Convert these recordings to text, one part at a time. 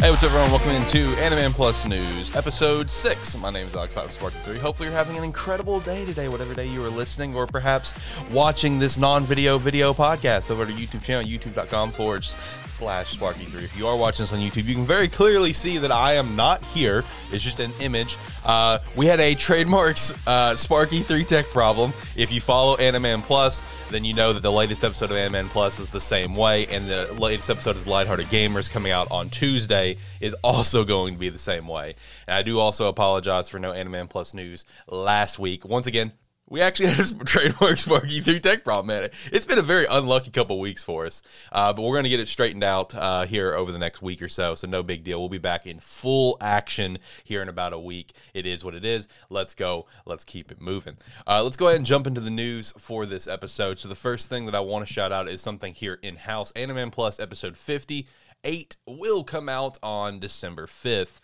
Hey, what's up, everyone? Welcome into AniMan Plus News, Episode 6. My name is Alex Sparky3. Hopefully you're having an incredible day today, whatever day you are listening, or perhaps watching this non-video video podcast over to YouTube channel, youtube.com/Sparky3. If you are watching this on YouTube, you can very clearly see that I am not here. It's just an image. We had a trademark Sparky3 tech problem. If you follow AniMan Plus, then you know that the latest episode of AMN Plus is the same way, and the latest episode of Lighthearted Gamers coming out on Tuesday is also going to be the same way. And I do also apologize for no AMN Plus news last week. Once again, we actually had a trademark Sparky3 tech problem, man. It's been a very unlucky couple weeks for us, but we're going to get it straightened out here over the next week or so, so no big deal. We'll be back in full action here in about a week. It is what it is. Let's go. Let's keep it moving. Let's go ahead and jump into the news for this episode. So the first thing that I want to shout out is something here in-house. AniMan Plus episode 58 will come out on December 5th.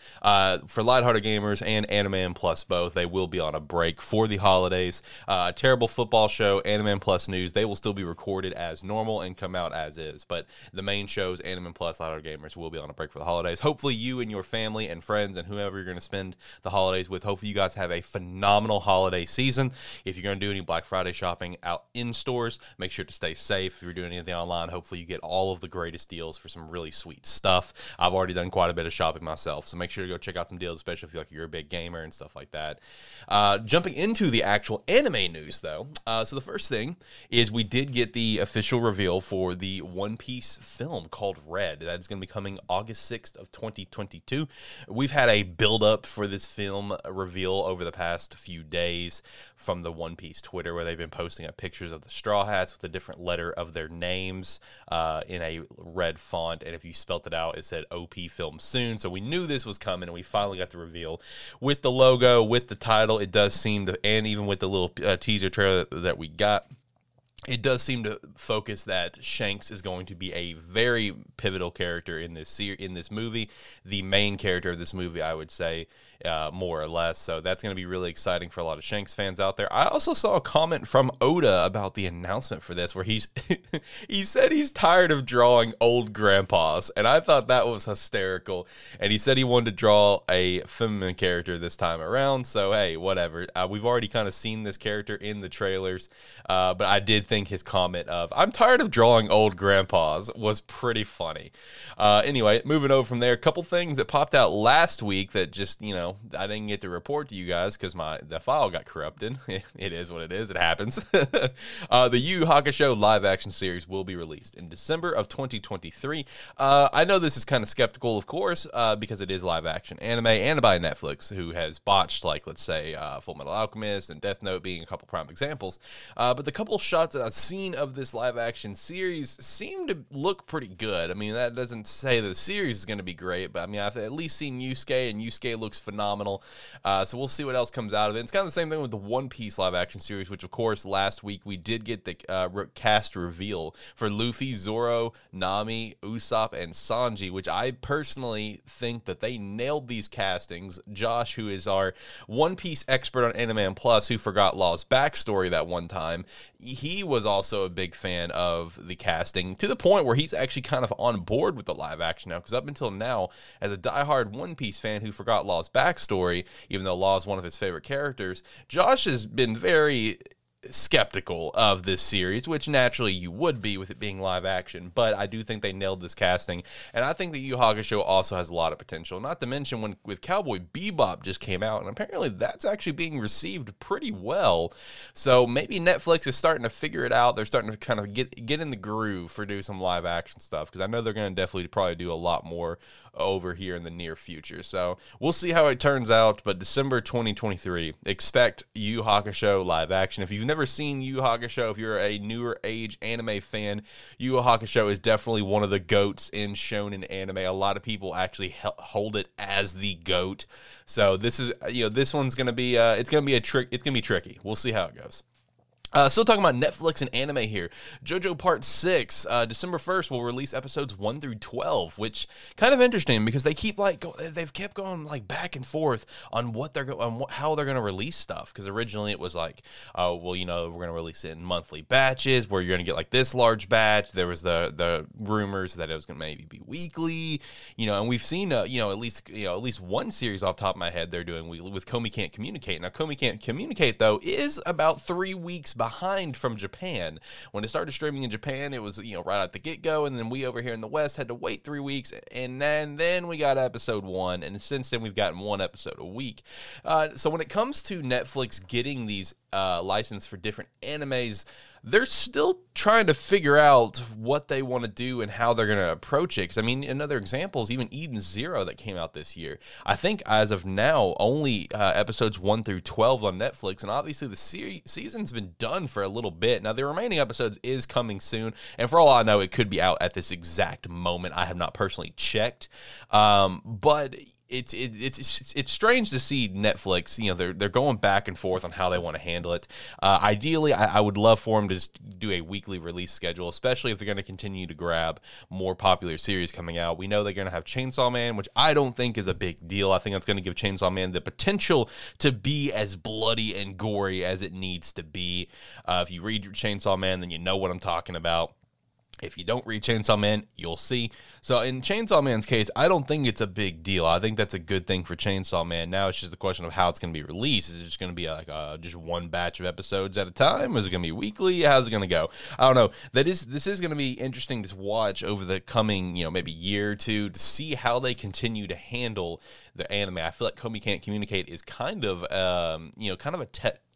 For Lighthearted Gamers and AniMan Plus both, they will be on a break for the holidays. A terrible football show, AniMan Plus News, they will still be recorded as normal and come out as is. But the main shows, AniMan Plus, Lighthearted Gamers, will be on a break for the holidays. Hopefully you and your family and friends and whoever you're going to spend the holidays with, hopefully you guys have a phenomenal holiday season. If you're going to do any Black Friday shopping out in stores, make sure to stay safe. If you're doing anything online, hopefully you get all of the greatest deals for some really sweet stuff. I've already done quite a bit of shopping myself, so make sure to go check out some deals, especially if you're a big gamer and stuff like that. Jumping into the actual anime news, though, so the first thing is we did get the official reveal for the One Piece film called Red. That is going to be coming August 6th of 2022. We've had a build-up for this film reveal over the past few days from the One Piece Twitter, where they've been posting up pictures of the Straw Hats with a different letter of their names in a red font, and if you spelt it out, it said OP film soon. So we knew this was coming, and we finally got the reveal with the logo, with the title. It does seem to, and even with the little teaser trailer that we got, it does seem to focus that Shanks is going to be a very pivotal character in this movie, the main character of this movie, I would say, more or less. So that's going to be really exciting for a lot of Shanks fans out there. I also saw a comment from Oda about the announcement for this, where he said he's tired of drawing old grandpas, and I thought that was hysterical. And he said he wanted to draw a feminine character this time around. So hey, whatever. We've already kind of seen this character in the trailers, but I did think his comment of "I'm tired of drawing old grandpas" was pretty funny. Anyway, moving over from there, a couple things that popped out last week that just, you know, I didn't get to report to you guys because the file got corrupted. It is what it is. It happens. The Yu Yu Hakusho live action series will be released in December of 2023. I know this is kind of skeptical, of course, because it is live action anime and by Netflix, who has botched, like, let's say, Full Metal Alchemist and Death Note being a couple prime examples. But the couple shots that I've seen of this live action series seem to look pretty good. I mean, that doesn't say that the series is going to be great, but I mean, I've at least seen Yusuke, and Yusuke looks phenomenal. So we'll see what else comes out of it. It's kind of the same thing with the One Piece live action series, which of course last week we did get the cast reveal for Luffy, Zoro, Nami, Usopp, and Sanji, which I personally think that they nailed these castings. Josh, who is our One Piece expert on AniMan Plus, who forgot Law's backstory that one time, he was also a big fan of the casting, to the point where he's actually kind of on board with the live action now, because up until now, as a diehard One Piece fan who forgot Law's backstory, even though Law is one of his favorite characters, Josh has been very skeptical of this series, which naturally you would be with it being live action, but I do think they nailed this casting, and I think the Yu Yu Hakusho also has a lot of potential, not to mention with Cowboy Bebop just came out, and apparently that's actually being received pretty well, so maybe Netflix is starting to figure it out. They're starting to kind of get in the groove for doing some live action stuff, because I know they're going to definitely probably do a lot more over here in the near future. So we'll see how it turns out, but December 2023, expect Yu Yu Hakusho live action. If you've never seen Yu Yu Hakusho, if you're a newer age anime fan, Yu Yu Hakusho is definitely one of the goats in shonen anime. A lot of people actually hold it as the goat. So this is, this one's going to be, it's going to be tricky. We'll see how it goes. Still talking about Netflix and anime here. JoJo Part 6, December 1st, will release episodes 1 through 12, which kind of interesting because they keep they've kept going like back and forth on what they're how they're going to release stuff. Because originally it was like, oh, well, you know, we're going to release it in monthly batches where you're going to get like this large batch. There was the rumors that it was going to maybe be weekly, you know, and we've seen at least one series off the top of my head they're doing weekly with Komi Can't Communicate. Now, Komi Can't Communicate though is about 3 weeks behind from Japan. When it started streaming in Japan, it was, you know, right at the get-go, and then we over here in the West had to wait 3 weeks, and then we got episode 1, and since then we've gotten 1 episode a week. So when it comes to Netflix getting these licensed for different animes, they're still trying to figure out what they want to do and how they're going to approach it. Because, I mean, another example is even Eden Zero that came out this year. I think as of now, only episodes 1 through 12 on Netflix, and obviously the season's been done for a little bit. Now, the remaining episodes is coming soon, and for all I know, it could be out at this exact moment. I have not personally checked, but it's strange to see Netflix, you know, they're going back and forth on how they want to handle it. Ideally, I would love for them to do a weekly release schedule, especially if they're going to continue to grab more popular series coming out. We know they're going to have Chainsaw Man, which I don't think is a big deal. I think that's going to give Chainsaw Man the potential to be as bloody and gory as it needs to be. If you read Chainsaw Man, then you know what I'm talking about. If you don't read Chainsaw Man, you'll see. So in Chainsaw Man's case, I don't think it's a big deal. I think that's a good thing for Chainsaw Man. Now it's just the question of how it's going to be released. Is it just going to be like just one batch of episodes at a time? Is it going to be weekly? How's it going to go? I don't know. This is going to be interesting to watch over the coming, you know, maybe year or two to see how they continue to handle the anime. I feel like Komi Can't Communicate is kind of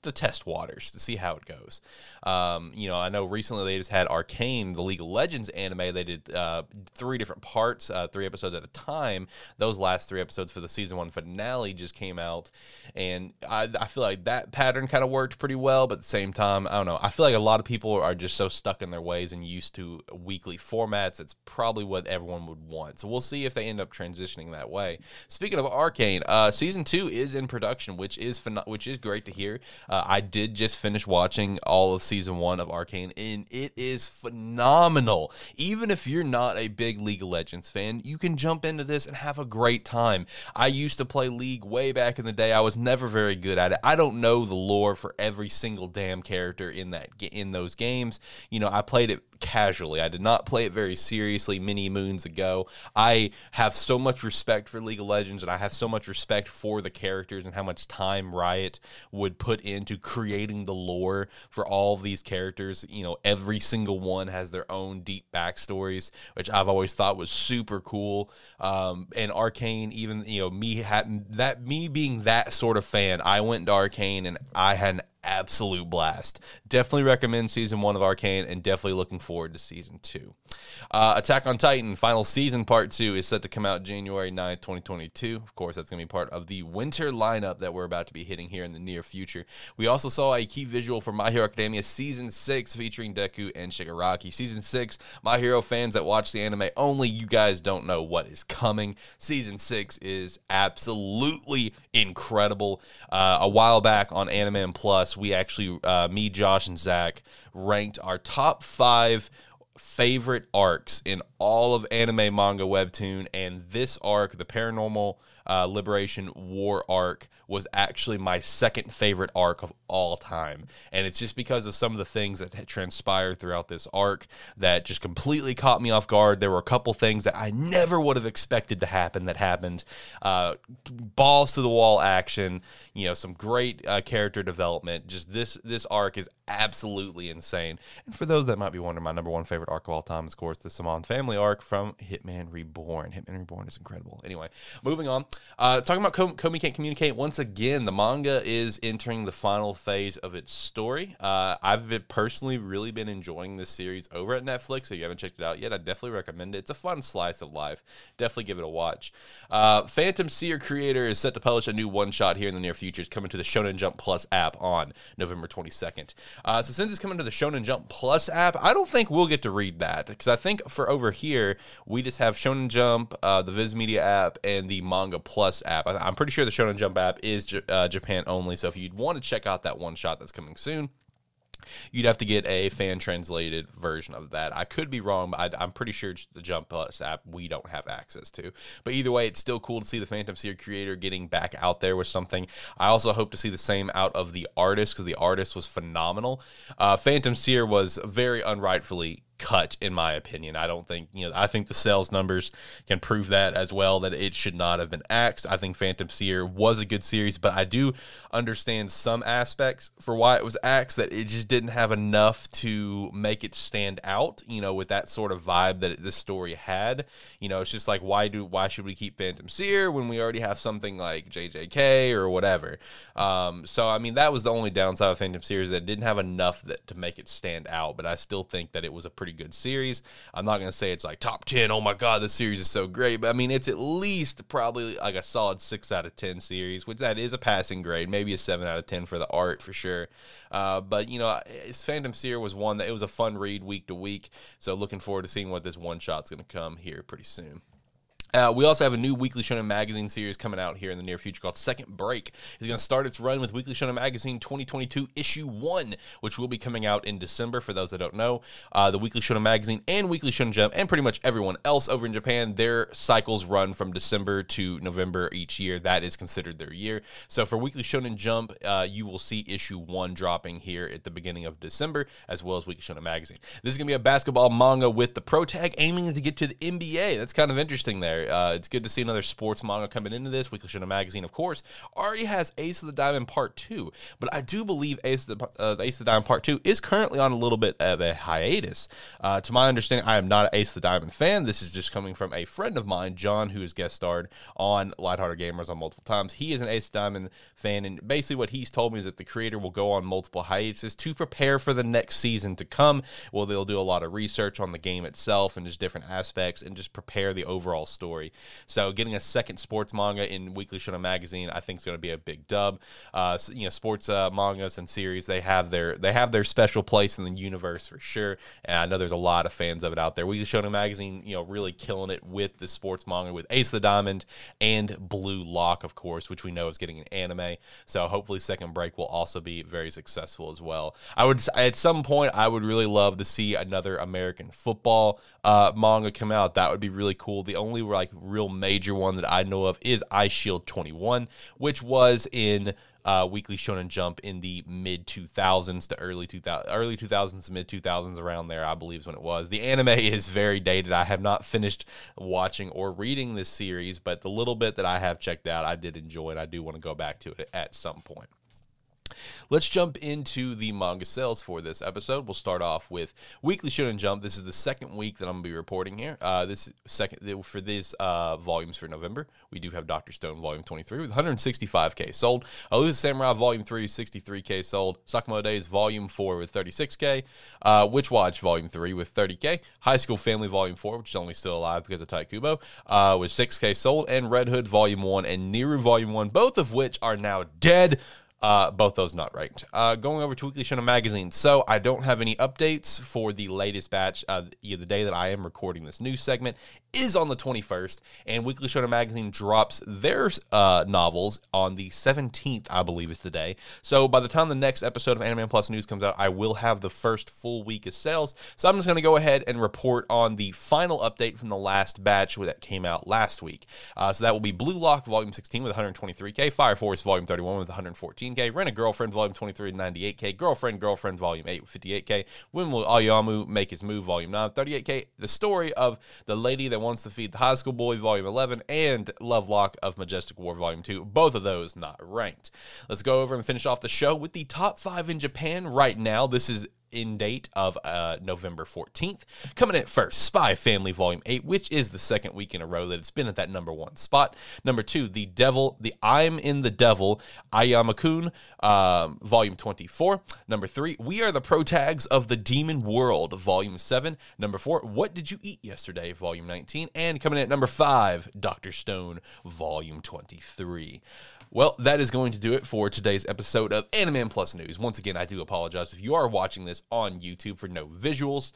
the test waters to see how it goes. You know, I know recently they just had Arcane, the League of Legends anime. They did 3 different parts, 3 episodes at a time. Those last 3 episodes for the season 1 finale just came out, and I feel like that pattern kind of worked pretty well, but at the same time, I don't know. I feel like a lot of people are just so stuck in their ways and used to weekly formats. It's probably what everyone would want. So we'll see if they end up transitioning that way. Speaking of Arcane, season 2 is in production, which is great to hear. I did just finish watching all of season 1 of Arcane, and it is phenomenal. Even if you're not a big League of Legends fan, you can jump into this and have a great time. I used to play League way back in the day. I was never very good at it. I don't know the lore for every single damn character in those games. You know, I played it casually. I did not play it very seriously many moons ago. I have so much respect for League of Legends, and I have so much respect for the characters and how much time Riot would put into creating the lore for all of these characters. You know, every single one has their own deep backstories, which I've always thought was super cool. And Arcane, even, you know, me being that sort of fan, I went to Arcane and I had an absolute blast. Definitely recommend season 1 of Arcane, and definitely looking forward to season 2. Attack on Titan final season part 2 is set to come out January 9th, 2022. Of course, that's going to be part of the winter lineup that we're about to be hitting here in the near future. We also saw a key visual for My Hero Academia season 6 featuring Deku and Shigaraki. Season 6, My Hero fans that watch the anime only, you guys don't know what is coming. Season 6 is absolutely incredible. A while back on AniMan Plus, we actually, me, Josh, and Zach ranked our top 5 favorite arcs in all of anime, manga, webtoon, and this arc, the Paranormal Liberation War arc, was actually my second favorite arc of all time. And it's just because of some of the things that had transpired throughout this arc that just completely caught me off guard. There were a couple things that I never would have expected to happen that happened. Balls to the wall action, you know, some great character development. Just this arc is absolutely insane. And for those that might be wondering, my number 1 favorite arc of all time is, of course, the Saman family arc from Hitman Reborn. Hitman Reborn is incredible. Anyway, moving on. Talking about Komi Can't Communicate, once again, the manga is entering the final phase of its story. I've personally really been enjoying this series over at Netflix. So if you haven't checked it out yet, I definitely recommend it. It's a fun slice of life. Definitely give it a watch. Phantom Seer creator is set to publish a new one-shot here in the near future. It's coming to the Shonen Jump Plus app on November 22nd. So since it's coming to the Shonen Jump Plus app, I don't think we'll get to read that, because I think for over here, we just have Shonen Jump, the Viz Media app, and the Manga Plus app. I'm pretty sure the Shonen Jump app is Japan only, so if you'd want to check out that one shot that's coming soon, You'd have to get a fan-translated version of that. I could be wrong, but I'm pretty sure it's the Jump Plus app we don't have access to. But either way, it's still cool to see the Phantom Seer creator getting back out there with something. I also hope to see the same out of the artist, because the artist was phenomenal. Phantom Seer was very unrightfully cut, in my opinion. I don't think, I think the sales numbers can prove that as well, that it should not have been axed. I think Phantom Seer was a good series, but I do understand some aspects for why it was axed, that it just didn't have enough to make it stand out, with that sort of vibe that this story had. It's just like, why should we keep Phantom Seer when we already have something like JJK or whatever? So, I mean, that was the only downside of Phantom Seer, is that it didn't have enough to make it stand out, but I still think that it was a pretty good series. I'm not going to say it's like top 10, oh my god, this series is so great, but I mean, it's at least probably like a solid 6 out of 10 series, which that is a passing grade, maybe a 7 out of 10 for the art for sure. But Phantom Seer was one that it was a fun read week to week, so looking forward to seeing what this one shot's going to come here pretty soon. We also have a new Weekly Shonen Magazine series coming out here in the near future called Second Break. It's going to start its run with Weekly Shonen Magazine 2022 Issue 1, which will be coming out in December, for those that don't know. The Weekly Shonen Magazine and Weekly Shonen Jump, and pretty much everyone else over in Japan, their cycles run from December to November each year. That is considered their year. So for Weekly Shonen Jump, you will see Issue 1 dropping here at the beginning of December, as well as Weekly Shonen Magazine. This is going to be a basketball manga with the pro tag aiming to get to the NBA. That's kind of interesting there. It's good to see another sports manga coming into this. Weekly Shonen Magazine, of course, already has Ace of the Diamond Part 2, but I do believe Ace of the Diamond Part 2 is currently on a little bit of a hiatus. To my understanding, I am not an Ace of the Diamond fan. This is just coming from a friend of mine, John, who has guest starred on Lighthearted Gamers on multiple times. He is an Ace of the Diamond fan, and basically what he's told me is that the creator will go on multiple hiatuses to prepare for the next season to come. Well, they'll do a lot of research on the game itself and just different aspects and just prepare the overall story. So getting a second sports manga in Weekly Shonen Magazine, I think, is going to be a big dub. Sports mangas and series, they have their special place in the universe for sure. And I know there's a lot of fans of it out there. Weekly Shonen Magazine, really killing it with the sports manga with Ace of the Diamond and Blue Lock, of course, which we know is getting an anime. So hopefully Second Break will also be very successful as well. At some point, I would really love to see another American football manga come out. That would be really cool. The only real major one that I know of is Ice Shield 21, which was in Weekly Shonen Jump in the mid 2000s to early 2000s, mid 2000s, around there, I believe is when it was. The anime is very dated. I have not finished watching or reading this series, but the little bit that I have checked out, I did enjoy it. I do want to go back to it at some point. Let's jump into the manga sales for this episode. We'll start off with Weekly Shonen Jump. This is the second week that I'm going to be reporting here. For these volumes for November, we do have Dr. Stone Volume 23 with 165K sold. Elusive Samurai Volume 3, 63K sold. Sakamo Days Volume 4 with 36K. Witch Watch Volume 3 with 30K. High School Family Volume 4, which is only still alive because of Taikubo, with 6K sold. And Red Hood Volume 1 and Niru Volume 1, both of which are now dead. Both those not ranked. Going over to Weekly Shonen Magazine. So I don't have any updates for the latest batch. The day that I am recording this news segment is on the 21st, and Weekly Shonen Magazine drops their novels on the 17th, I believe is the day. So by the time the next episode of AniMan Plus News comes out, I will have the first full week of sales. So I'm just going to go ahead and report on the final update from the last batch that came out last week. So that will be Blue Lock Volume 16 with 123K, Fire Force Volume 31 with 114K, Rent a Girlfriend Volume 23 with 98K, Girlfriend Volume 8 with 58K, When Will Aoyamu Make His Move Volume 9 38K, the story of the lady that wants to feed the high school boy Volume 11, and Love Lock of Majestic War Volume 2, both of those not ranked. Let's go over and finish off the show with the top 5 in Japan right now. This is in date of November 14th. Coming in first, Spy Family Volume 8, which is the second week in a row that it's been at that number 1 spot. Number 2, the I'm in the Devil, Ayama-kun, Volume 24. Number 3, We Are the Protags of the Demon World, Volume 7. Number 4, What Did You Eat Yesterday, Volume 19. And coming in at number 5, Dr. Stone, Volume 23. Well, that is going to do it for today's episode of AniMan Plus News. Once again, I do apologize if you are watching this this on YouTube for no visuals.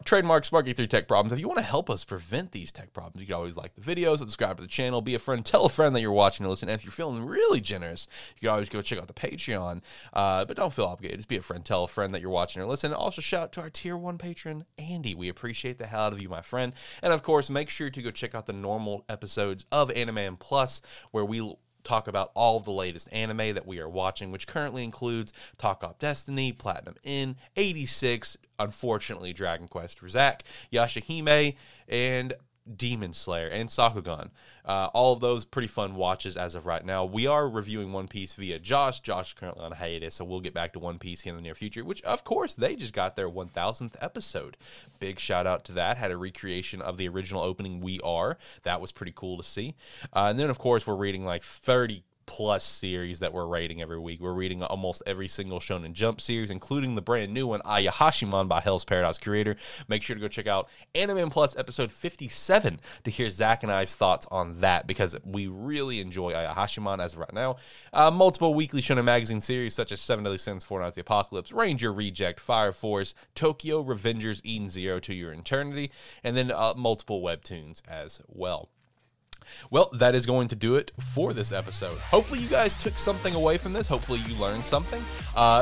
Trademark Sparky3 Tech Problems. If you want to help us prevent these tech problems, you can always like the video, subscribe to the channel, be a friend, tell a friend that you're watching and listening. And if you're feeling really generous, you can always go check out the Patreon. But don't feel obligated. Just be a friend, tell a friend that you're watching or listening. Also, shout out to our Tier 1 patron, Andy. We appreciate the hell out of you, my friend. And of course, make sure to go check out the normal episodes of AniMan Plus, where we talk about all of the latest anime that we are watching, which currently includes Talk Up Destiny, Platinum Inn, 86, unfortunately Dragon Quest for Zack, Yashahime, and Demon Slayer, and Sakugan. All of those pretty fun watches as of right now. We are reviewing One Piece via Josh. Josh is currently on hiatus, so we'll get back to One Piece here in the near future, which, of course, they just got their 1,000th episode. Big shout out to that. Had a recreation of the original opening, We Are. That was pretty cool to see. And then, of course, we're reading like 30 plus series that we're rating every week. We're reading almost every single Shonen Jump series, including the brand new one, Ayahashiman by Hell's Paradise creator. Make sure to go check out AniMan Plus episode 57 to hear Zach and I's thoughts on that, because we really enjoy Ayahashiman as of right now. Multiple weekly Shonen magazine series such as 7 Deadly Sins, Four Nights of the Apocalypse, Ranger Reject, Fire Force, Tokyo Revengers, Eden Zero to Your Eternity, and then multiple webtoons as well. Well, that is going to do it for this episode. Hopefully you guys took something away from this. Hopefully you learned something.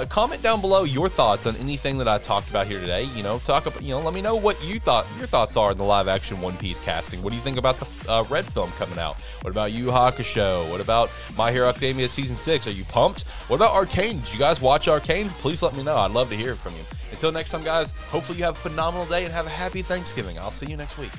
Comment down below your thoughts on anything that I talked about here today. Let me know what your thoughts are in the live action One Piece casting. What do you think about the Red film coming out? What about Yu Yu Hakusho? What about My Hero Academia Season 6? Are you pumped? What about Arcane? Did you guys watch Arcane? Please let me know. I'd love to hear from you. Until next time, guys, hopefully you have a phenomenal day and have a happy Thanksgiving. I'll see you next week.